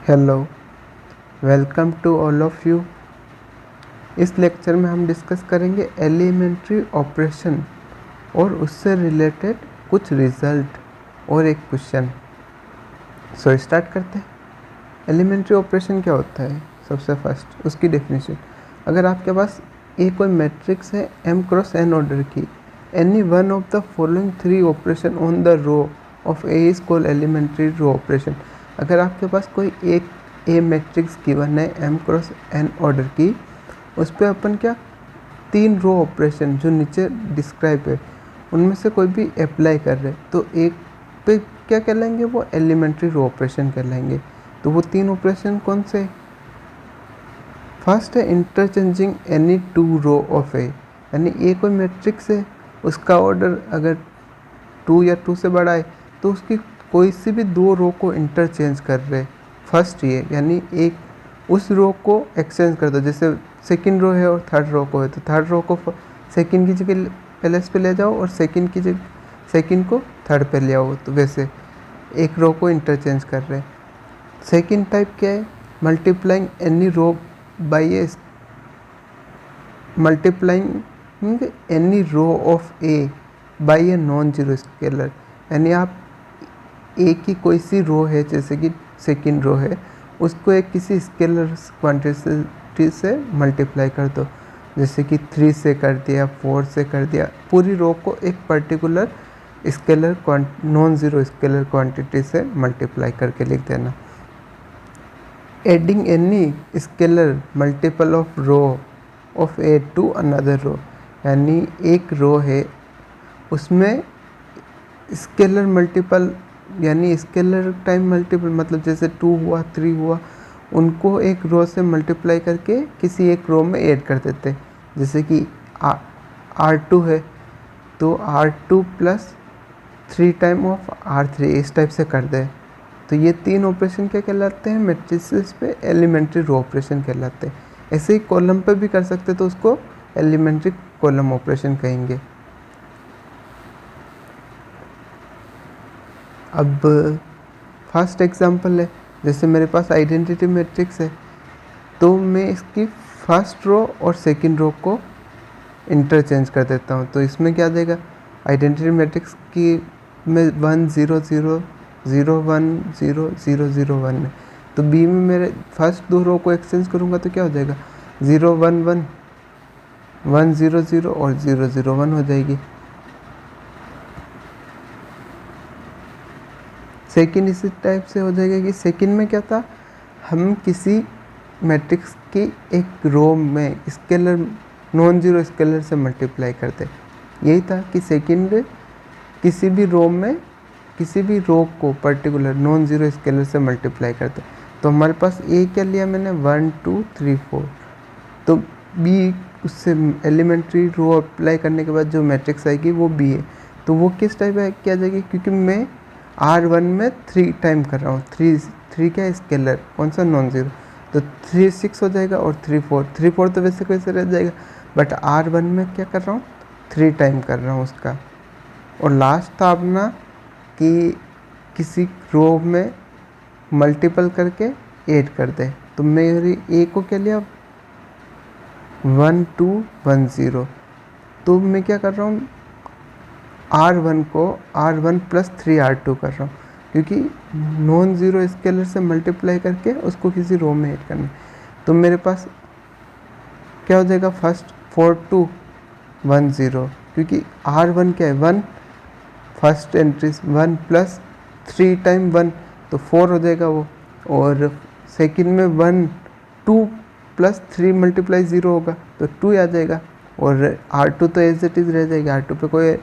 Hello, welcome to all of you. इस lecture में हम डिस्कस करेंगे एलिमेंट्री ऑपरेशन और उससे रिलेटेड कुछ रिजल्ट और एक क्वेश्चन। सो स्टार्ट करते हैं। एलिमेंट्री ऑपरेशन क्या होता है? सबसे फर्स्ट उसकी डेफिनेशन। अगर आपके पास कोई मैट्रिक्स है m क्रॉस n ऑर्डर की, any one of the following three operation on the row of A is called elementary row operation. अगर आपके पास कोई एक ए मैट्रिक्स गिवन है m क्रॉस n ऑर्डर की, उस पर अपन क्या तीन रो ऑपरेशन जो नीचे डिस्क्राइब है उनमें से कोई भी अप्लाई कर रहे तो एक पे क्या कहलाएंगे? वो एलिमेंट्री रो ऑपरेशन कहलाएंगे। तो वो तीन ऑपरेशन कौन से? फर्स्ट है interchanging any two row of A, यानी ए कोई मैट्रिक्स है, उसका ऑर्डर अगर 2 या 2 से बड़ा है तो उसकी कोई सी भी दो रो को इंटरचेंज कर रहे। फर्स्ट ये, यानी एक उस रो को एक्सचेंज कर दो। जैसे सेकंड रो है और थर्ड रो को है, तो थर्ड रो को सेकंड की जगह पहले पे ले जाओ और सेकंड की जगह सेकंड को थर्ड पे ले आओ। तो वैसे एक रो को इंटरचेंज कर रहे। सेकंड टाइप क्या है? Multiplying any row by a, multiplying any row of A by a non zero scalar, यानी आप ए की कोई सी रो है, जैसे कि सेकंड रो है, उसको एक किसी स्केलर क्वांटिटी से मल्टीप्लाई कर दो। जैसे कि 3 से कर दिया, 4 से कर दिया। पूरी रो को एक particular scalar non zero scalar quantity से मल्टीप्लाई करके लिख देना। Adding any scalar multiple of row of A to another row, यानी एक रो है उसमें स्केलर मल्टीपल, यानी स्केलर टाइम मल्टीपल, मतलब जैसे 2 हुआ 3 हुआ, उनको एक रो से मल्टीप्लाई करके किसी एक रो में ऐड कर देते। जैसे कि R2 है तो R2 plus 3 time of R3 इस टाइप से कर दे। तो ये तीन ऑपरेशन क्या कहलाते हैं? मैट्रिसेस पे एलिमेंट्री रो ऑपरेशन कहलाते हैं। ऐसे ही कॉलम पे भी कर सकते तो उसको एलिमेंट्री कॉलम ऑपरेशन कहेंगे। अब फर्स्ट एग्जांपल है, जैसे मेरे पास आइडेंटिटी मैट्रिक्स है तो मैं इसकी फर्स्ट रो और सेकंड रो को इंटरचेंज कर देता हूँ। तो इसमें क्या देगा? आइडेंटिटी मैट्रिक्स की में 1 0 0 0 1 0 0 0 1 है, तो बी में मेरे फर्स्ट दो रो को एक्सचेंज करूँगा तो क्या हो जाएगा? 0 1 1 1 0 0 और 0 0 1 हो जाएगी। सेकंड इसी टाइप से हो जाएगा कि सेकंड में क्या था, हम किसी मैट्रिक्स की एक रो में स्केलर नॉन जीरो स्केलर से मल्टीप्लाई करते। यही था कि सेकंड किसी भी रो में किसी भी रो को पर्टिकुलर नॉन जीरो स्केलर से मल्टीप्लाई करते। तो हमारे पास ए क्या लिया मैंने? 1 2 3 4। तो बी उससे एलिमेंट्री रो अप्लाई करने के बाद जो मैट्रिक्स आएगी वो बी है। तो वो किस टाइप है क्या जाएगी? क्योंकि मैं R1 में 3 टाइम कर रहा हूँ। 3 क्या है? स्केलर, कौन सा? Non zero. तो 3 6 हो जाएगा और 3 4। 3 4 तो वैसे कैसे रह जाएगा, बट R1 में क्या कर रहा हूँ? 3 टाइम कर रहा हूँ उसका। और लास्ट था अपना कि किसी रो में मल्टीपल करके ऐड कर दे। तो मेरी ए को क्या लिया? 1 2 1 0। तो मैं क्या कर रहा हूँ? R1 को R1 प्लस 3 R2 कर रहा हूँ, क्योंकि नॉन ज़ीरो स्केलर से मल्टीप्लाई करके उसको किसी रो में ऐड करना है। तो मेरे पास क्या हो जाएगा? फर्स्ट 4 2 1 0, क्योंकि R1 क्या है? 1, फर्स्ट एंट्री 1 प्लस 3 टाइम 1 तो 4 हो जाएगा वो। और सेकंड में 1 2 प्लस 3 मल्टीप्लाई 0 होगा तो 2 आ जाएगा। और R2 तो एज इट इज़ रह जाएगा, R2 पे कोई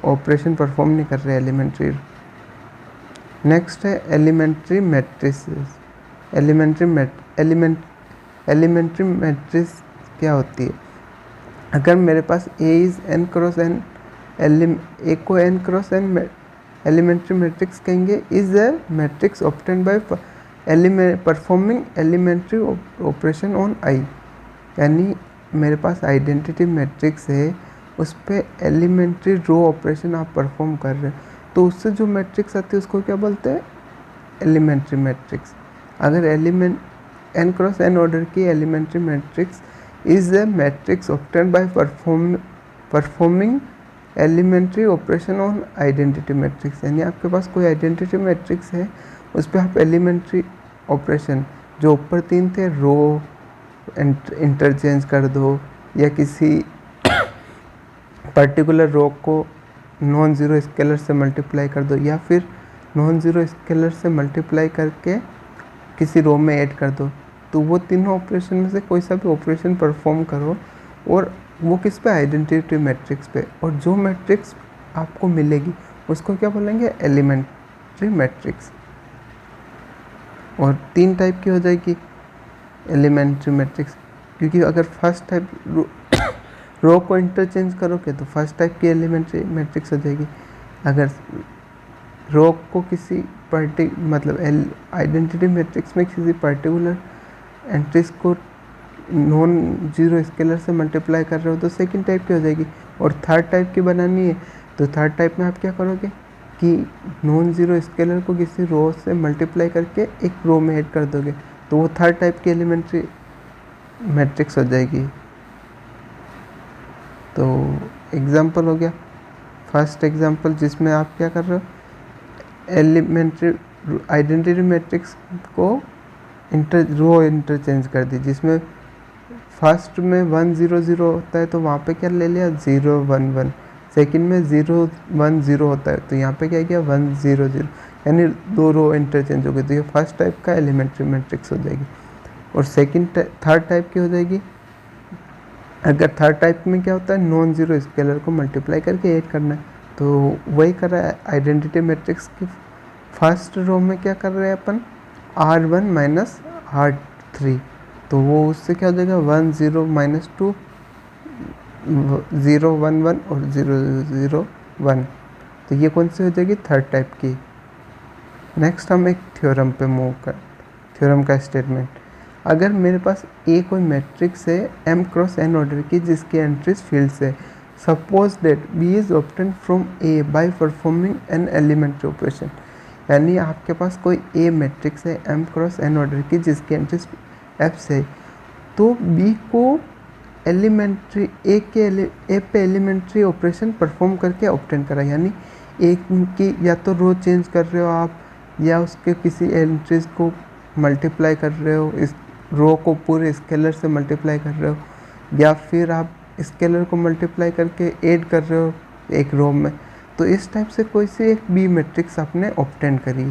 ऑपरेशन परफॉर्म नहीं कर रहे एलिमेंट्री। नेक्स्ट है एलिमेंट्री मैट्रिसेस। एलिमेंट्री मैट्रिक्स क्या होती है? अगर मेरे पास A is n cross n, A को n cross n elementary matrix कहेंगे, is a matrix obtained by performing elementary operation on I. यानी मेरे पास आइडेंटिटी मैट्रिक्स है, उस पर एलिमेंट्री रो ऑपरेशन आप परफॉर्म कर रहे हैं, तो उससे जो मैट्रिक्स आती है उसको क्या बोलते हैं? Elementary matrix. अगर element n cross n order की elementary matrix is a matrix obtained by performing elementary operation on identity matrix, यानी आपके पास कोई आइडेंटिटी मैट्रिक्स है, उस पर आप एलिमेंट्री ऑपरेशन जो ऊपर 3 थे रो इंटरचेंज कर दो, या किसी पर्टिकुलर रो को नॉन ज़ीरो स्केलर से मल्टीप्लाई कर दो, या फिर नॉन ज़ीरो स्केलर से मल्टीप्लाई करके किसी रो में ऐड कर दो, तो वो तीनों ऑपरेशन में से कोई सा भी ऑपरेशन परफॉर्म करो और वो किस पे, आइडेंटिटी मैट्रिक्स पे, और जो मैट्रिक्स आपको मिलेगी उसको क्या बोलेंगे, एलिमेंट्री मैट्रिक्स। और 3 टाइप की हो जाएगी एलिमेंट्री मैट्रिक्स, क्योंकि अगर फर्स्ट टाइप रो को इंटरचेंज करोगे तो फर्स्ट टाइप की एलिमेंट्री मैट्रिक्स हो जाएगी। अगर रो को किसी मतलब आइडेंटिटी मैट्रिक्स में किसी पर्टिकुलर एंट्रीज को नॉन जीरो स्केलर से मल्टीप्लाई कर रहे हो तो सेकंड टाइप की हो जाएगी। और थर्ड टाइप की बनानी है तो थर्ड टाइप में आप क्या करोगे कि नॉन ज़ीरो स्केलर को किसी रो से मल्टीप्लाई करके एक रो में ऐड कर दोगे, तो वो थर्ड टाइप की एलिमेंट्री मैट्रिक्स हो जाएगी। तो एग्जांपल हो गया फर्स्ट एग्जांपल जिसमें आप क्या कर रहे हो, एलिमेंट्री आइडेंटिटी मैट्रिक्स को रो इंटरचेंज कर दी, जिसमें फर्स्ट में 1 0 0 होता है तो वहाँ पे क्या ले लिया 0 1 1, सेकंड में 0 1 0 होता है तो यहाँ पे क्या किया 1 0 0, यानी 2 रो इंटरचेंज हो गई, तो ये फर्स्ट टाइप का एलिमेंट्री मैट्रिक्स हो जाएगी। और थर्ड टाइप की हो जाएगी, अगर थर्ड टाइप में क्या होता है नॉन ज़ीरो स्केलर को मल्टीप्लाई करके ऐड करना है, तो वही कर रहा है आइडेंटिटी मैट्रिक्स की फर्स्ट रो में क्या कर रहे हैं अपन R1 माइनस R3, तो वो उससे क्या हो जाएगा 1 0 माइनस 2 0 1 1 और 0 0 1, तो ये कौन सी हो जाएगी थर्ड टाइप की। नेक्स्ट हम एक थ्योरम पे मूव कर, थ्योरम का स्टेटमेंट, अगर मेरे पास ए कोई मैट्रिक्स है m क्रॉस n ऑर्डर की जिसकी एंट्रीज फील्ड्स है, suppose that b is obtain from a by performing an elementary operation, यानी आपके पास कोई ए मैट्रिक्स है m क्रॉस n ऑर्डर की जिसकी एंट्रीज f से, तो b को एलिमेंट्री ए पे एलिमेंट्री ऑपरेशन परफॉर्म करके ऑब्टेन करा, यानी ए की या तो रो चेंज कर रहे हो आप या उसके किसी एंट्रीज को मल्टीप्लाई कर रहे हो, इस रो को पूरे स्केलर से मल्टीप्लाई कर रहे हो, या फिर आप स्केलर को मल्टीप्लाई करके ऐड कर रहे हो एक रो में, तो इस टाइप से कोई सी एक बी मैट्रिक्स आपने ऑब्टेन करी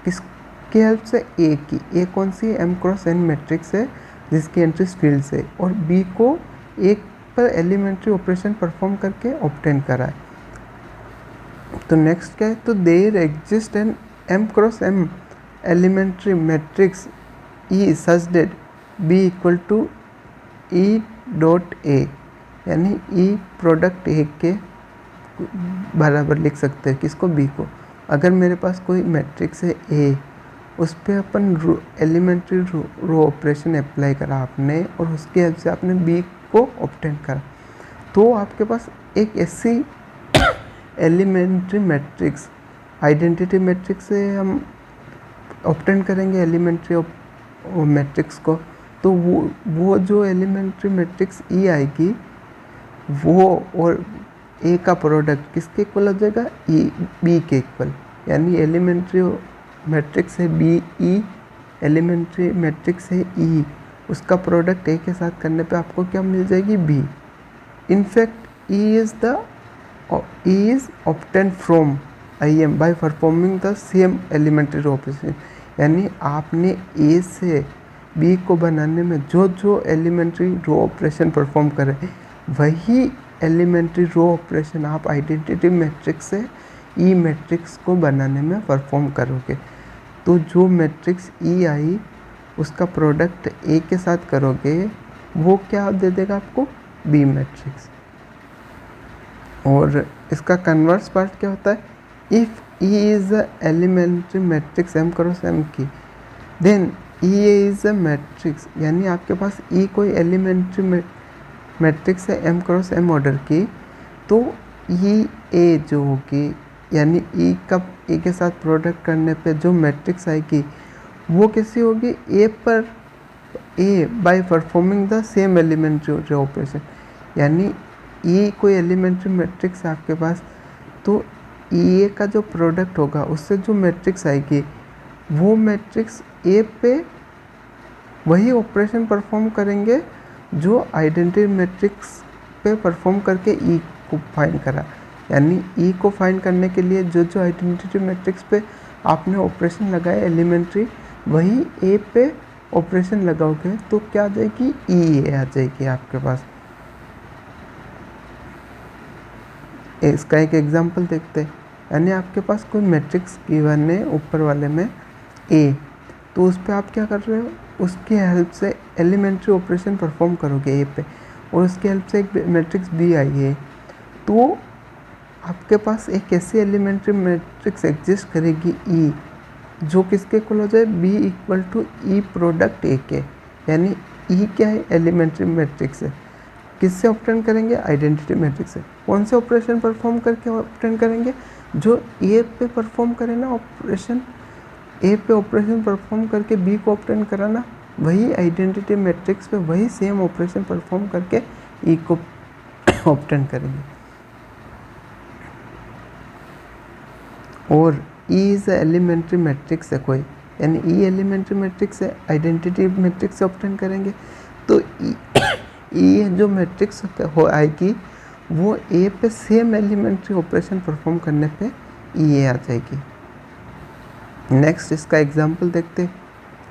किसके हेल्प से, ए की, ए कौन सी m क्रॉस n मैट्रिक्स है जिसकी एंट्रीज फील्ड से, और बी को एक पर एलिमेंट्री ऑपरेशन परफॉर्म करके ऑब्टेन करा है। तो नेक्स्ट क्या है, तो there exist an m cross m elementary matrix E such that B equal to E dot A, यानी E प्रोडक्ट A के बराबर लिख सकते हैं किसको, B को। अगर मेरे पास कोई मैट्रिक्स है A, उस पर अपन एलिमेंट्री रो ऑपरेशन अप्लाई करा आपने और उसके हेल्प से आपने B को ऑब्टेन करा, तो आपके पास एक ऐसी एलिमेंट्री मैट्रिक्स आइडेंटिटी मैट्रिक्स से हम ऑब्टेन करेंगे एलिमेंट्री मैट्रिक्स को, तो वो जो एलिमेंट्री मैट्रिक्स E आएगी वो और A का प्रोडक्ट किसके इक्वल हो जाएगा, B के इक्वल, यानी एलिमेंट्री मैट्रिक्स है BE, एलिमेंट्री मैट्रिक्स है E, उसका प्रोडक्ट A के साथ करने पे आपको क्या मिल जाएगी B। In fact E is obtained from IM by performing the same elementary row operation, यानी आपने A से B को बनाने में जो जो एलिमेंट्री रो ऑपरेशन परफॉर्म करे वही एलिमेंट्री रो ऑपरेशन आप आइडेंटिटी मैट्रिक्स से E मैट्रिक्स को बनाने में परफॉर्म करोगे, तो जो मैट्रिक्स E आई उसका प्रोडक्ट A के साथ करोगे वो क्या दे देगा आपको, B मैट्रिक्स। और इसका कन्वर्स पार्ट क्या होता है, if E is a elementary matrix m cross m की, then E is a matrix, यानी आपके पास E कोई एलिमेंट्री मैट्रिक्स है m क्रॉस m ऑर्डर की, तो A जो होगी, यानी E का A के साथ प्रोडक्ट करने पे जो मैट्रिक्स आएगी वो कैसी होगी, A by performing the same elementary operation. यानी ई कोई एलिमेंट्री मैट्रिक्स है आपके पास, तो ई ए का जो प्रोडक्ट होगा उससे जो मैट्रिक्स आएगी वो मैट्रिक्स ए पे वही ऑपरेशन परफॉर्म करेंगे जो आइडेंटिटी मैट्रिक्स पे परफॉर्म करके ई को फाइंड करा। यानी ई को फाइंड करने के लिए जो जो आइडेंटिटी मैट्रिक्स पे आपने ऑपरेशन लगाया एलिमेंट्री, वही ए पे ऑपरेशन लगाओगे तो क्या आ जाएगी, ई ए आ जाएगी आपके पास। इसका एक एग्जांपल देखते हैं। यानी आपके पास कोई मैट्रिक्स गिवन है ऊपर वाले में ए, तो उस पर आप क्या कर रहे हो, उसकी हेल्प से एलिमेंट्री ऑपरेशन परफॉर्म करोगे ए पे, और उसकी हेल्प से एक मैट्रिक्स बी आई है, तो आपके पास एक ऐसी एलिमेंट्री मैट्रिक्स एग्जिस्ट करेगी ई, जो किसके इक्वल हो जाए, B equal to E product A के। यानी ई क्या है, एलिमेंट्री मैट्रिक्स है, किससे ऑब्टेन करेंगे, आइडेंटिटी मैट्रिक्स से। कौन से ऑपरेशन परफॉर्म करके ऑब्टेन करेंगे, जो ए पे परफॉर्म करे ना ऑपरेशन, ए पे ऑपरेशन परफॉर्म करके बी को ऑब्टेन कराना, वही आइडेंटिटी मैट्रिक्स पे वही सेम ऑपरेशन परफॉर्म करके ई को ऑब्टेन करेंगे। और ई इज एलिमेंट्री मैट्रिक्स है कोई, यानी ई एलिमेंट्री मैट्रिक्स है, आइडेंटिटी मैट्रिक्स से ऑब्टेन करेंगे, तो ई जो मैट्रिक्स हो आएगी वो ए पे सेम एलिमेंट्री ऑपरेशन परफॉर्म करने पे ई ए आ जाएगी। नेक्स्ट इसका एग्जांपल देखते हैं।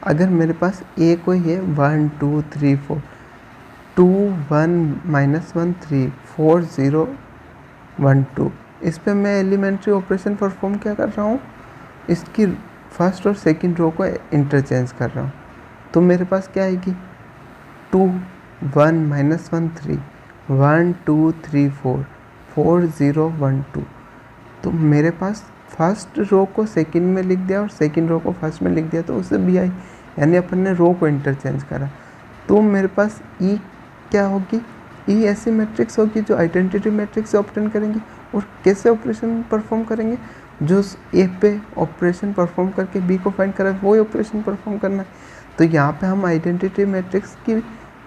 अगर मेरे पास ए कोई है 1 2 3 4 2 1 -1 3 4 0 1 2, इस पे मैं एलिमेंट्री ऑपरेशन परफॉर्म क्या कर रहा हूँ, इसकी फर्स्ट और सेकंड रो को इंटरचेंज कर रहा हूँ। तो मेरे पास क्या आएगी, 2 1 -1 3 1 2 3 4 4 0 1 2। तो मेरे पास फर्स्ट रो को सेकंड में लिख दिया और सेकंड रो को फर्स्ट में लिख दिया, तो उससे बी आई, यानी अपन ने रो को इंटरचेंज करा। तो मेरे पास ई क्या होगी, ई ऐसी मैट्रिक्स होगी जो आइडेंटिटी मैट्रिक्स से ऑब्टेन करेंगे। और कैसे ऑपरेशन परफॉर्म करेंगे, जो ए पे ऑपरेशन परफॉर्म करके बी को फाइंड करा वही ऑपरेशन परफॉर्म करना है। तो यहाँ पे हम आइडेंटिटी मैट्रिक्स की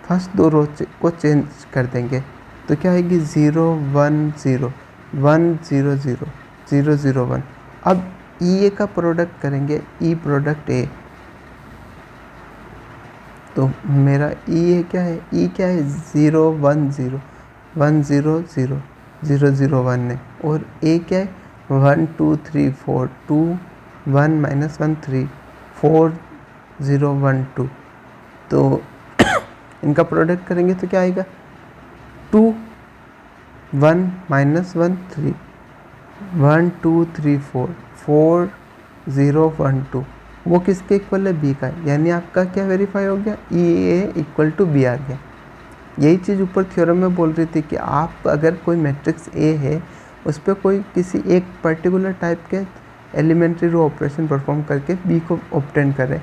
फर्स्ट दो रो को चेंज कर देंगे, तो क्या आएगी 0 1 0 1 0 0 0 0 1। अब ई ए का प्रोडक्ट करेंगे, ई प्रोडक्ट ए, तो मेरा ई ए क्या है, ई क्या है 0 1 0 1 0 0 0 0 1 है, और ए क्या है 1 2 3 4 2 1 -1 3 4 0 1 2। तो इनका प्रोडक्ट करेंगे तो क्या आएगा, 2 1 -1 3 1 2 3 4 4 0 1 2, वो किसके इक्वल है, बी का है। यानी आपका क्या वेरीफाई हो गया, ई ए इक्वल टू बी आ गया। यही चीज़ ऊपर थ्योरम में बोल रही थी कि आप अगर कोई मैट्रिक्स ए है उस पर कोई किसी एक पर्टिकुलर टाइप के एलिमेंट्री रो ऑपरेशन परफॉर्म करके बी को ऑब्टेन करें,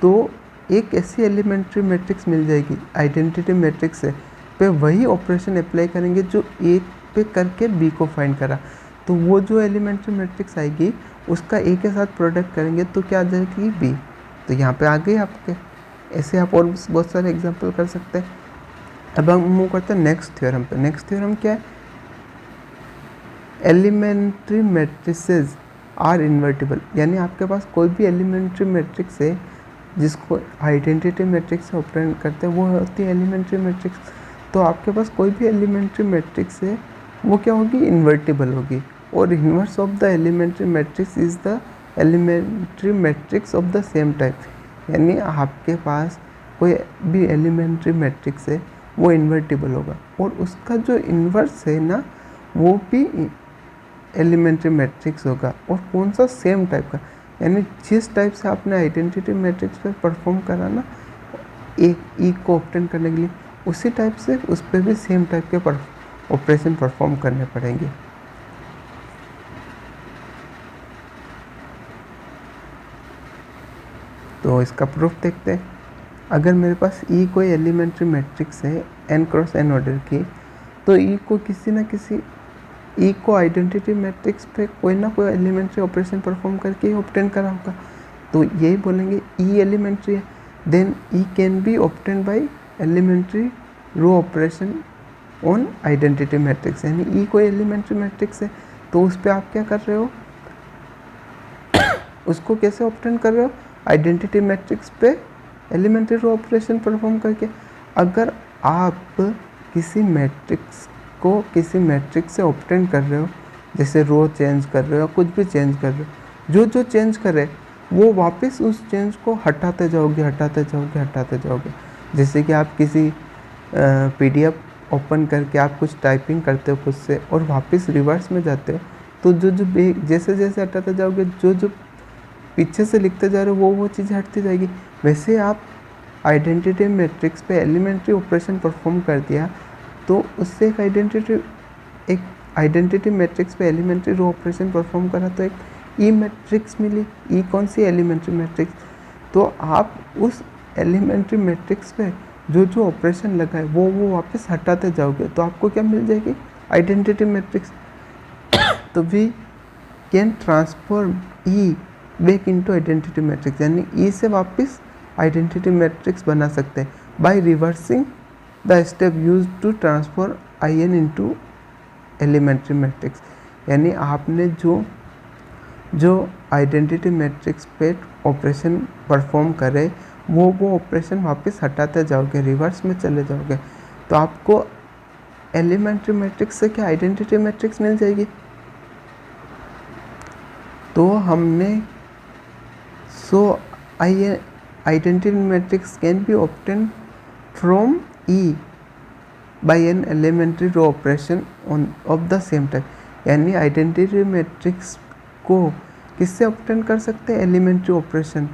तो एक ऐसी एलिमेंट्री मैट्रिक्स मिल जाएगी आइडेंटिटी मैट्रिक्स है पे वही ऑपरेशन अप्लाई करेंगे जो ए पे करके बी को फाइंड करा। तो वो जो एलिमेंट्री मैट्रिक्स आएगी उसका ए के साथ प्रोडक्ट करेंगे तो क्या आ जाएगी, बी। तो यहाँ पे आ गए आपके। ऐसे आप और बहुत सारे एग्जांपल कर सकते हैं। अब हम मूव करते हैं नेक्स्ट थ्योरम पे। नेक्स्ट थ्योरम क्या है, एलिमेंट्री मैट्रिसेस आर इन्वर्टिबल। यानी आपके पास कोई भी एलिमेंट्री मैट्रिक्स है जिसको आइडेंटिटी मैट्रिक्स से ऑपरेशन करते हैं वो होती है एलिमेंट्री मैट्रिक्स। तो आपके पास कोई भी एलिमेंट्री मैट्रिक्स है वो क्या होगी, इन्वर्टिबल होगी। और inverse of the elementary matrix is the elementary matrix of the same type. यानी आपके पास कोई भी एलिमेंट्री मैट्रिक्स है वो इन्वर्टिबल होगा और उसका जो इन्वर्स है ना वो भी एलिमेंट्री मैट्रिक्स होगा। और कौन सा, सेम टाइप का। यानी जिस टाइप से आपने आइडेंटिटी मैट्रिक्स पे परफॉर्म करा ना एक ई को ऑब्टेन करने के लिए, उसी टाइप से उस पर भी सेम टाइप के ऑपरेशन परफॉर्म करने पड़ेंगे। तो इसका प्रूफ देखते हैं। अगर मेरे पास ई कोई एलिमेंट्री मैट्रिक्स है n क्रॉस n ऑर्डर की, तो ई को किसी ना किसी ई को आइडेंटिटी मैट्रिक्स पे कोई ना कोई एलिमेंट्री ऑपरेशन परफॉर्म करके ही ऑब्टेन करा होगा। तो यही बोलेंगे ई एलिमेंट्री है, then E can be obtain by elementary row operation on identity matrix, यानी ई कोई एलिमेंट्री मैट्रिक्स है तो उस पर आप क्या कर रहे हो, उसको कैसे ऑब्टेन कर रहे हो, आइडेंटिटी मैट्रिक्स पे एलिमेंट्री रो ऑपरेशन परफॉर्म करके। अगर आप किसी मैट्रिक्स को किसी मैट्रिक्स से ऑब्टेन कर रहे हो, जैसे रो चेंज कर रहे हो, कुछ भी चेंज कर रहे हो, जो जो चेंज करे वो वापस उस चेंज को हटाते जाओगे हटाते जाओगे हटाते जाओगे। जैसे कि आप किसी PDF ओपन करके आप कुछ टाइपिंग करते हो खुद से और वापस रिवर्स में जाते हो, तो जो जो जैसे जैसे हटाते जाओगे, जो जो पीछे से लिखते जा रहे हो वो चीज़ें हटती जाएगी। वैसे आप आइडेंटिटी मैट्रिक्स पे एलिमेंट्री ऑपरेशन परफॉर्म कर दिया तो उससे एक आइडेंटिटी मैट्रिक्स पे एलिमेंट्री रो ऑपरेशन परफॉर्म करा तो एक ई मैट्रिक्स मिली। ई कौन सी, एलिमेंट्री मैट्रिक्स। तो आप उस एलिमेंट्री मैट्रिक्स पे जो जो ऑपरेशन लगाए वो वापस हटाते जाओगे तो आपको क्या मिल जाएगी, आइडेंटिटी मैट्रिक्स। तो we can transform E back into identity matrix, यानी ई से वापस आइडेंटिटी मैट्रिक्स बना सकते हैं by reversing the step use to transform IN into elementary matrix. यानी आपने जो आइडेंटिटी मैट्रिक्स पे ऑपरेशन परफॉर्म करे वो ऑपरेशन वापस हटाते जाओगे, रिवर्स में चले जाओगे तो आपको एलिमेंट्री मैट्रिक्स से क्या आइडेंटिटी मैट्रिक्स मिल जाएगी। तो हमने identity matrix can be obtain from E by an elementary row operation of the same type, यानी आइडेंटिटी मैट्रिक्स को किससे ऑब्टेन कर सकते हैं, एलिमेंट्री ऑपरेशन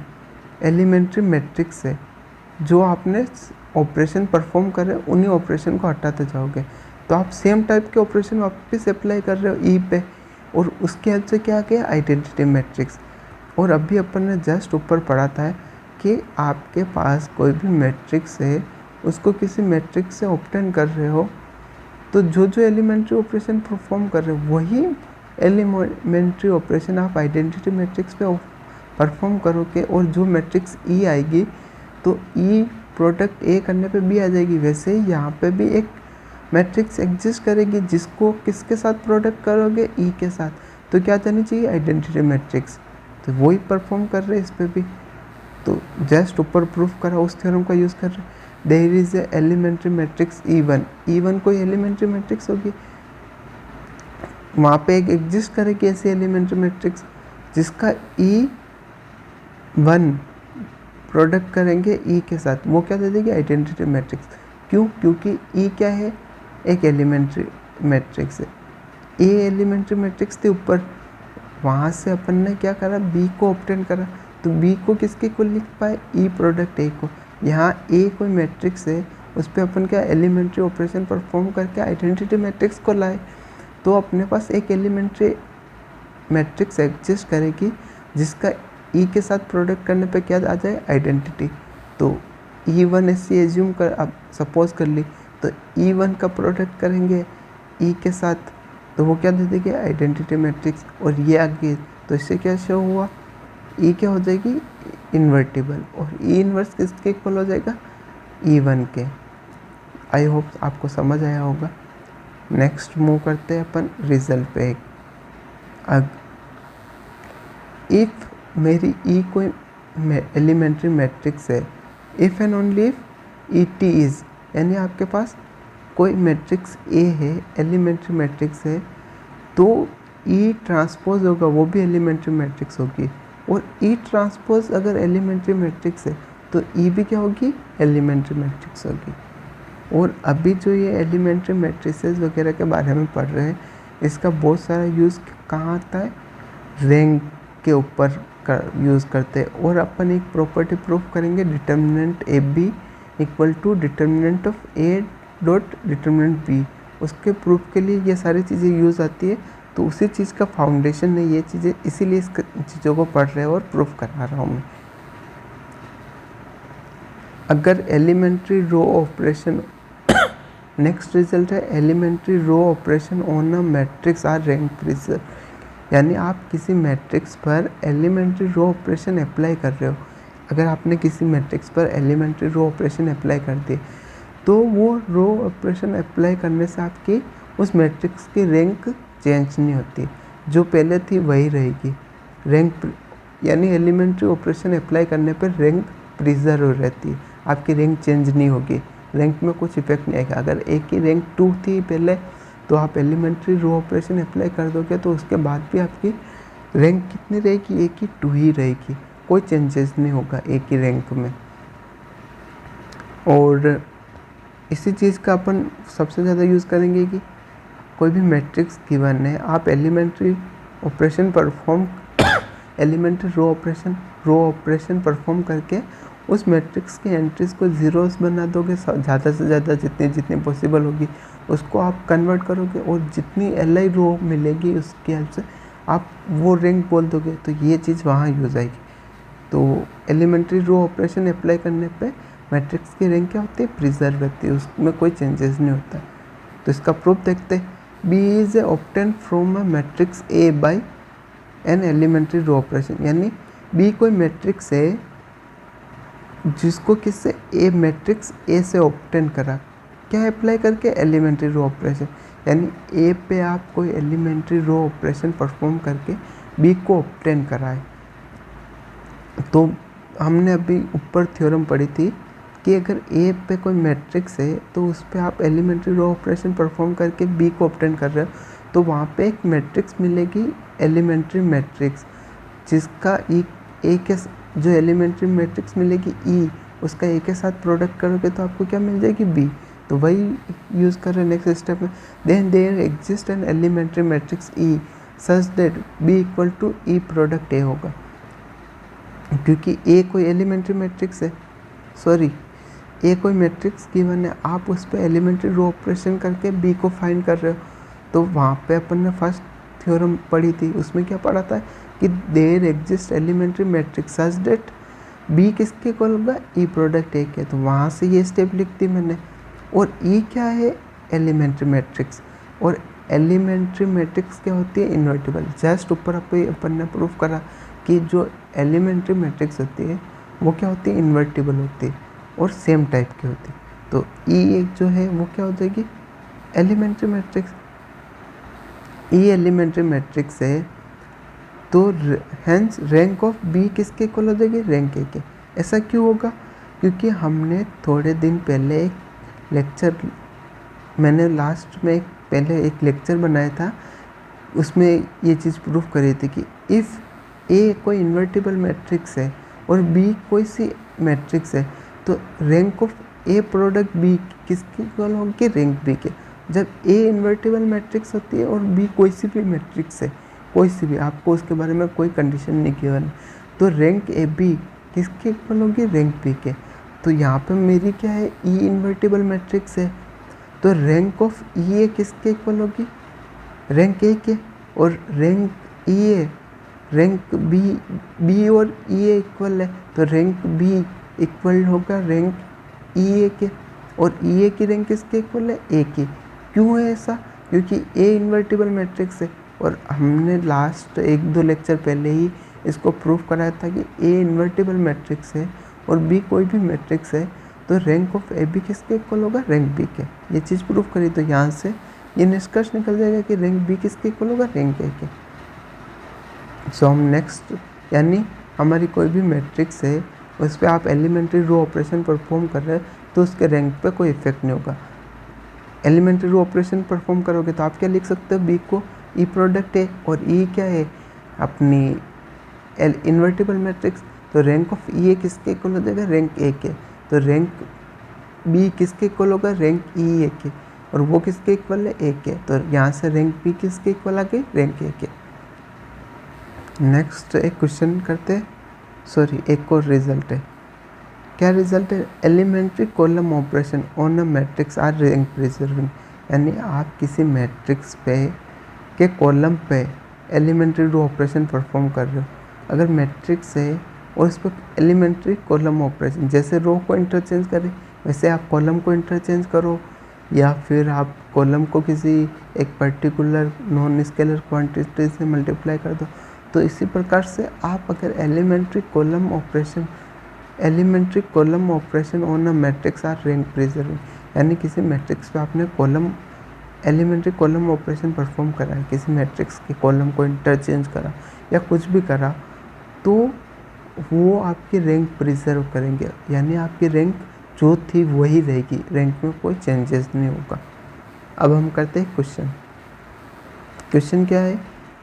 एलिमेंट्री मैट्रिक्स से। जो आपने ऑपरेशन परफॉर्म करे उन्हीं ऑपरेशन को हटाते जाओगे तो आप सेम टाइप के ऑपरेशन वापस अप्लाई कर रहे हो ई पे, और उसके हेल्प से क्या किया, आइडेंटिटी मैट्रिक्स। और अभी अपन ने जस्ट ऊपर पढ़ा था कि आपके पास कोई भी मैट्रिक्स है उसको किसी मैट्रिक्स से ऑब्टेन कर रहे हो तो जो जो एलिमेंट्री ऑपरेशन परफॉर्म कर रहे हो वही एलिमेंट्री ऑपरेशन आप आइडेंटिटी मैट्रिक्स पे परफॉर्म करोगे, और जो मैट्रिक्स ई आएगी तो ई प्रोडक्ट ए करने पे बी आ जाएगी। वैसे ही यहाँ पे भी एक मैट्रिक्स एग्जिस्ट करेगी जिसको किसके साथ प्रोडक्ट करोगे, ई के साथ, तो क्या जानी चाहिए, आइडेंटिटी मैट्रिक्स। तो वही परफॉर्म कर रहे हैं इस पर भी। तो जस्ट ऊपर प्रूफ करा उस थ्योरम का यूज़ कर रहे हैं। There is a elementary matrix E1 कोई एलिमेंट्री मैट्रिक्स होगी, वहाँ पे एक एग्जिस्ट करेगी ऐसी एलिमेंट्री मैट्रिक्स जिसका E1 प्रोडक्ट करेंगे ई के साथ, वो क्या दे देगी, आइडेंटिटी मैट्रिक्स। क्यों, क्योंकि ई क्या है, एक एलिमेंट्री मैट्रिक्स है। ए एलिमेंट्री मैट्रिक्स थे ऊपर, वहाँ से अपन ने क्या करा, बी को ऑब्टेन करा, तो बी को किसके को लिख पाए, ई प्रोडक्ट ए को। यहाँ ए कोई मैट्रिक्स है उस पर अपन क्या एलिमेंट्री ऑपरेशन परफॉर्म करके आइडेंटिटी मैट्रिक्स को लाए, तो अपने पास एक एलिमेंट्री मैट्रिक्स एग्जिस्ट करेगी जिसका ई के साथ प्रोडक्ट करने पे क्या आ जाए, आइडेंटिटी। तो E1 ऐसी एज्यूम कर, अब सपोज कर ली, तो E1 का प्रोडक्ट करेंगे ई के साथ तो वो क्या दे देगी, आइडेंटिटी मैट्रिक्स। और ये आगे तो इससे क्या शो हुआ, ई क्या हो जाएगी, इन्वर्टिबल, और ई इन्वर्स किसके इक्वल हो जाएगा, E1 के। आई होप आपको समझ आया होगा। नेक्स्ट मूव करते हैं अपन रिजल्ट पे। इफ़ मेरी ई कोई एलिमेंट्री मैट्रिक्स है, if and only if E T is, यानी आपके पास कोई मैट्रिक्स ए है, एलिमेंट्री मैट्रिक्स है, तो ई ट्रांसपोज होगा वो भी एलिमेंट्री मैट्रिक्स होगी। और ई ट्रांसपोज अगर एलिमेंट्री मैट्रिक्स है तो ई भी क्या होगी, एलिमेंट्री मैट्रिक्स होगी। और अभी जो ये एलिमेंट्री मैट्रिसेस वगैरह के बारे में पढ़ रहे हैं, इसका बहुत सारा यूज़ कहाँ आता है, रैंक के ऊपर यूज़ करते हैं। और अपन एक प्रॉपर्टी प्रूफ करेंगे, determinant A B equal to determinant of A dot determinant B. उसके प्रूफ के लिए ये सारी चीज़ें यूज़ आती है, तो उसी चीज़ का फाउंडेशन है ये चीज़ें, इसीलिए इस चीज़ों को पढ़ रहे हैं और प्रूफ करा रहा हूँ मैं। अगर elementary row operation next result है, elementary row operation on a matrix are rank preserve. यानी आप किसी मैट्रिक्स पर एलिमेंट्री रो ऑपरेशन अप्लाई कर रहे हो। अगर आपने किसी मैट्रिक्स पर एलिमेंट्री रो ऑपरेशन अप्लाई कर दिए तो वो रो ऑपरेशन अप्लाई करने से आपकी उस मैट्रिक्स की रैंक चेंज नहीं होती, जो पहले थी वही रहेगी। रैंक यानी एलिमेंट्री ऑपरेशन अप्लाई करने पर रैंक प्रिजर्व रहती है, आपकी रैंक चेंज नहीं होगी, रैंक में कुछ इफेक्ट नहीं आएगा। अगर एक की रैंक 2 थी पहले तो आप एलिमेंट्री रो ऑपरेशन अप्लाई कर दोगे तो उसके बाद भी आपकी रैंक कितनी रहेगी, एक ही 2 ही रहेगी, कोई चेंजेस नहीं होगा एक ही रैंक में। और इसी चीज़ का अपन सबसे ज़्यादा यूज़ करेंगे कि कोई भी मैट्रिक्स गिवन है, आप elementary operation perform elementary row operation perform करके उस मैट्रिक्स की एंट्रीज को ज़ीरोस बना दोगे, ज़्यादा से ज़्यादा जितनी पॉसिबल होगी उसको आप कन्वर्ट करोगे और जितनी एल रो मिलेगी उसकी हेल्प से आप वो रैंक बोल दोगे, तो ये चीज़ वहाँ यूज़ आएगी। तो एलिमेंट्री रो ऑपरेशन अप्लाई करने पे मैट्रिक्स की रैंक क्या होती है, प्रिजर्व रहती है, उसमें कोई चेंजेस नहीं होता। तो इसका प्रूफ देखते हैं। B is obtain from a matrix A by an elementary row operation, यानी बी कोई मैट्रिक्स है जिसको किससे, ए मैट्रिक्स ए से ऑब्टेन करा, क्या अप्लाई करके, एलिमेंट्री रो ऑपरेशन। यानी ए पे आप कोई एलिमेंट्री रो ऑपरेशन परफॉर्म करके बी को ऑब्टेन कराए। तो हमने अभी ऊपर थ्योरम पढ़ी थी कि अगर ए पे कोई मैट्रिक्स है तो उस पर आप एलिमेंट्री रो ऑपरेशन परफॉर्म करके बी को ऑब्टेन कर रहे हो, तो वहाँ पे एक मैट्रिक्स मिलेगी, एलिमेंट्री मैट्रिक्स, जिसका ए के जो एलिमेंट्री मैट्रिक्स मिलेगी ई, उसका ए के साथ प्रोडक्ट करोगे तो आपको क्या मिल जाएगी, बी। तो वही यूज़ कर रहे हैं नेक्स्ट स्टेप में। Then there exist an elementary matrix E such that B equal to E product A होगा, क्योंकि ए कोई एलिमेंट्री मैट्रिक्स है, ए कोई मैट्रिक्स गिवन है, आप उस पर एलिमेंट्री रो ऑपरेशन करके बी को फाइंड कर रहे हो। तो वहाँ पे अपन ने फर्स्ट थ्योरम पढ़ी थी, उसमें क्या पढ़ा था कि there exist elementary matrix such that B किसके इक्वल होगा, ई प्रोडक्ट ए के। तो वहाँ से ये स्टेप लिख दी मैंने। और ई क्या है, एलिमेंट्री मैट्रिक्स, और एलिमेंट्री मैट्रिक्स क्या होती है, इन्वर्टिबल। जस्ट ऊपर अपन ने प्रूफ करा कि जो एलिमेंट्री मैट्रिक्स होती है वो क्या होती है, इन्वर्टिबल होती है और सेम टाइप की होती है। तो ई एक जो है वो क्या हो जाएगी, एलिमेंट्री मैट्रिक्स। ई एलिमेंट्री मैट्रिक्स है तो हेंस रैंक ऑफ बी किसके इक्वल हो जाएगी, रैंक ए के। ऐसा क्यों होगा, क्योंकि हमने थोड़े दिन पहले एक लेक्चर, मैंने लास्ट में पहले एक लेक्चर बनाया था, उसमें ये चीज़ प्रूफ करी थी कि इफ़ ए कोई इन्वर्टिबल मैट्रिक्स है और बी कोई सी मैट्रिक्स है तो rank of A product B किसकी इक्वल होगी, रैंक बी के। जब ए इन्वर्टिबल मैट्रिक्स होती है और बी कोई सी भी मैट्रिक्स है, कोई सी भी, आपको उसके बारे में कोई कंडीशन नहीं गिवन, तो रैंक ए बी किसके इक्वल होगी, रैंक बी के। तो यहाँ पे मेरी क्या है, ई इन्वर्टिबल मैट्रिक्स है, तो रैंक ऑफ ई ए किसके इक्वल होगी, रैंक ए के। और रैंक ई ए, रैंक बी और ई ए इक्वल है, तो रैंक बी इक्वल होगा रैंक ई ए के। और ई ए की रैंक किसके इक्वल है, ए की। क्यों है ऐसा, क्योंकि ए इन्वर्टिबल मैट्रिक्स है, और हमने लास्ट 1-2 लेक्चर पहले ही इसको प्रूफ कराया था कि ए इन्वर्टिबल मैट्रिक्स है और बी कोई भी मैट्रिक्स है तो रैंक ऑफ ए बी किसके इक्वल होगा, रैंक बी के। ये चीज़ प्रूफ करी, तो यहाँ से ये निष्कर्ष निकल जाएगा कि रैंक बी किसके इक्वल होगा, रैंक ए के। सो हम नेक्स्ट, यानी हमारी कोई भी मैट्रिक्स है उस पर आप एलिमेंट्री रो ऑपरेशन परफॉर्म कर रहे हैं तो उसके रैंक पे कोई इफेक्ट नहीं होगा। एलिमेंट्री रो ऑपरेशन परफॉर्म करोगे तो आप क्या लिख सकते हो, बी को ई प्रोडक्ट है, और ई क्या है अपनी इन्वर्टिबल मैट्रिक्स, तो रैंक ऑफ ई ए किसके इक्वल हो जाएगा, रैंक ए के। तो रैंक बी किसके इक्वल होगा, रैंक ई ए के, और वो किसके इक्वल है, ए के। तो यहाँ से रैंक बी किसके इक्वल आ गई, रैंक ए के। नेक्स्ट एक क्वेश्चन करते हैं, एक और रिजल्ट है। क्या रिजल्ट है, elementary column operation on a matrix are rank preserving. यानी आप किसी मैट्रिक्स पे के कॉलम पे एलिमेंट्री रो ऑपरेशन परफॉर्म कर रहे हो। अगर मैट्रिक्स है और इस पर एलिमेंट्री कॉलम ऑपरेशन, जैसे रो को इंटरचेंज करें वैसे आप कॉलम को इंटरचेंज करो, या फिर आप कॉलम को किसी एक पर्टिकुलर नॉन स्केलर क्वांटिटी से मल्टीप्लाई कर दो। तो इसी प्रकार से आप अगर elementary column operation on a matrix are rank preserving, यानी किसी मैट्रिक्स पे आपने एलिमेंट्री कॉलम ऑपरेशन परफॉर्म करा है, किसी मैट्रिक्स के कॉलम को इंटरचेंज करा या कुछ भी करा, तो वो आपकी रैंक प्रिजर्व करेंगे, यानी आपकी रैंक जो थी वही रहेगी, रैंक में कोई चेंजेस नहीं होगा। अब हम करते हैं क्वेश्चन क्या है,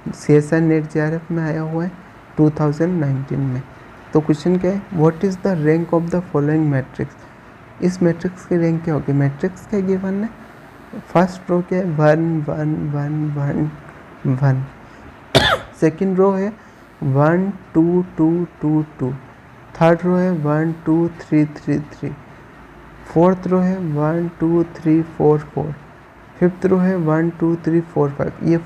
CSIR नेट JRF में आया हुआ है 2019 में। तो क्वेश्चन क्या है, what is the rank of the following matrix. इस मैट्रिक्स की रैंक क्या होगी, मैट्रिक्स क्या गिवन है, फर्स्ट रो क्या है 1 1 1 1 1, सेकेंड रो है 1 2 2 2 2, थर्ड रो है 1 2 3 3 3, फोर्थ रो है 1 2 3 4 4, फिफ्थ रो है 1 2 3 4 5। ये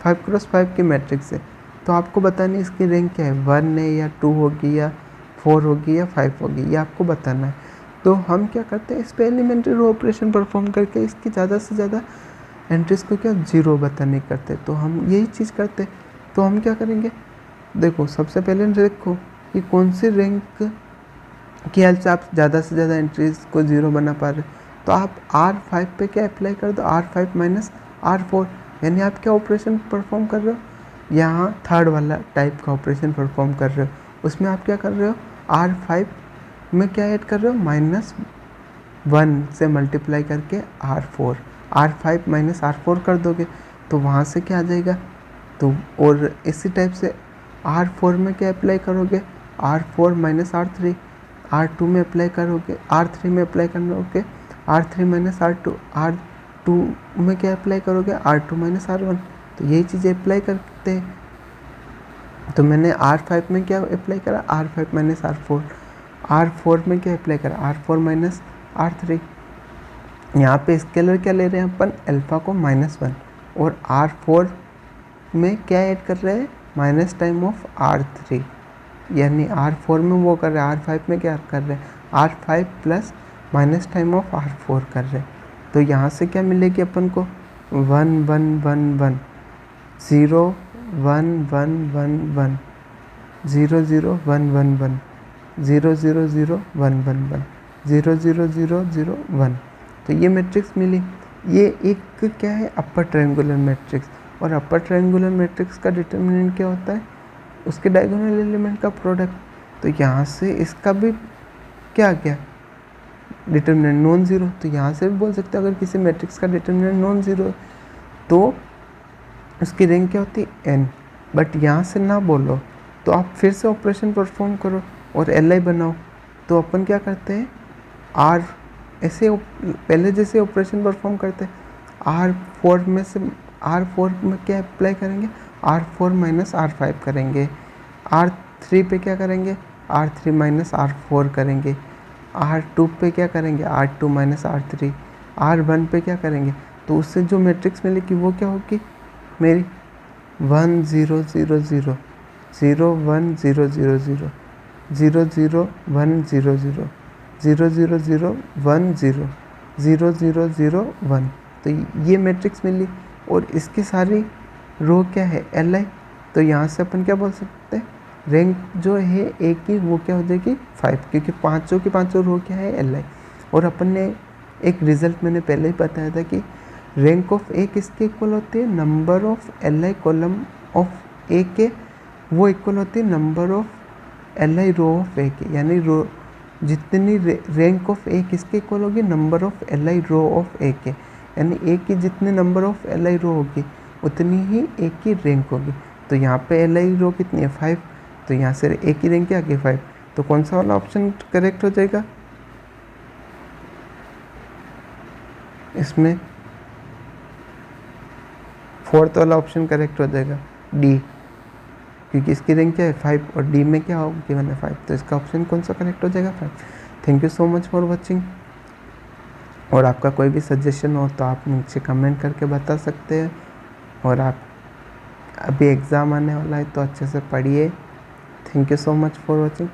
5x5 की मैट्रिक्स है। तो आपको बतानी इसकी रैंक क्या है, 1 है या 2 होगी या 4 होगी या 5 होगी, ये आपको बताना है। तो हम क्या करते हैं, इस पर एलिमेंट्री रो ऑपरेशन परफॉर्म करके इसकी ज़्यादा से ज़्यादा एंट्रीज को क्या जीरो बताने करते। तो हम यही चीज़ करते। तो हम क्या करेंगे, देखो सबसे पहले देखो कि कौन सी रैंक की हेल्प से आप ज़्यादा से ज़्यादा एंट्रीज को जीरो बना पा रहे। तो आप R5 पे क्या अप्लाई कर दो, R5 माइनस R4, यानी आप क्या ऑपरेशन परफॉर्म कर रहे हो, यहाँ थर्ड वाला टाइप का ऑपरेशन परफॉर्म कर रहे हो। उसमें आप क्या कर रहे हो, R5 में क्या ऐड कर रहे हो, -1 से मल्टीप्लाई करके R5 माइनस R4 कर दोगे, तो वहाँ से क्या आ जाएगा। तो और इसी टाइप से R4 में क्या अप्लाई करोगे, R4 माइनस R3, R2 में अप्लाई करोगे, R3 में अप्लाई करोगे R3 माइनस R2, R2 में क्या अप्लाई करोगे, R2 माइनस R1। तो यही चीज़ें अप्लाई करते हैं। तो मैंने R5 में क्या अप्लाई करा, R5 माइनस R4, R4 में क्या अप्लाई करा, R4 माइनस R3। यहाँ पे स्केलर क्या ले रहे हैं अपन, अल्फ़ा को -1, और R4 में क्या ऐड कर रहे हैं, माइनस टाइम ऑफ R3, यानी R4 में वो कर रहे हैं, R5 में क्या कर रहे हैं, R5 plus minus time of R4 कर रहे हैं। तो यहाँ से क्या मिलेगी अपन को, 1 1 1 1 0 1 1 1 1 0 0 1 1 1 0 0 0 1 1 1 0 0 0 0 1। तो ये मैट्रिक्स मिली। ये एक क्या है, अपर ट्रायंगुलर मैट्रिक्स। और अपर ट्रायंगुलर मैट्रिक्स का डिटर्मिनेंट क्या होता है, उसके डायगोनल एलिमेंट का प्रोडक्ट। तो यहाँ से इसका भी क्या गया, डिटर्मिनेंट नॉन ज़ीरो। तो यहाँ से भी बोल सकते हैं अगर किसी मैट्रिक्स का डिटर्मिनेंट नॉन ज़ीरो है तो उसकी रैंक क्या होती है, n। बट यहाँ से ना बोलो तो आप फिर से ऑपरेशन परफॉर्म करो और Li बनाओ। तो अपन क्या करते हैं, R ऐसे पहले जैसे ऑपरेशन परफॉर्म करते हैं, R4 में क्या अप्लाई करेंगे, R4 माइनस R5 करेंगे, R3 पे क्या करेंगे, R3 माइनस R4 करेंगे, R2 पे क्या करेंगे, R2 माइनस R3, R1 पे क्या करेंगे। तो उससे जो मैट्रिक्स मिलेगी वो क्या होगी मेरी, 1 0 0 0 0 1 0 0 0 0 0 1 0 0 0 0 0 1 0 0 0 0 1। तो ये मैट्रिक्स मिली और इसकी सारी रो क्या है, Li। तो यहाँ से अपन क्या बोल सकते हैं, रैंक जो है एक की वो क्या हो जाएगी 5, क्योंकि पाँचों की पाँचों रो क्या है Li। और अपन ने एक रिजल्ट मैंने पहले ही बताया था कि रैंक ऑफ ए किसके इक्वल होती है, number of Li column of A के वो इक्वल होती है number of Li row of A के, यानी रो जितनी रैंक ऑफ ए किसके इक्वल होगी, number of Li row of A के, यानी ए की जितने नंबर ऑफ Li रो होगी उतनी ही ए की रैंक होगी। तो यहाँ पे Li रो कितनी है 5, तो यहाँ से ए की रैंक क्या आ गई 5। तो कौन सा वाला ऑप्शन करेक्ट हो जाएगा, इसमें फोर्थ वाला ऑप्शन करेक्ट हो जाएगा, डी, क्योंकि इसकी रैंक क्या है 5 और डी में क्या होगा गिवन है 5। तो इसका ऑप्शन कौन सा करेक्ट हो जाएगा 5। Thank you so much for watching. और आपका कोई भी सजेशन हो तो आप नीचे कमेंट करके बता सकते हैं। और आप अभी एग्ज़ाम आने वाला है तो अच्छे से पढ़िए। Thank you so much for watching.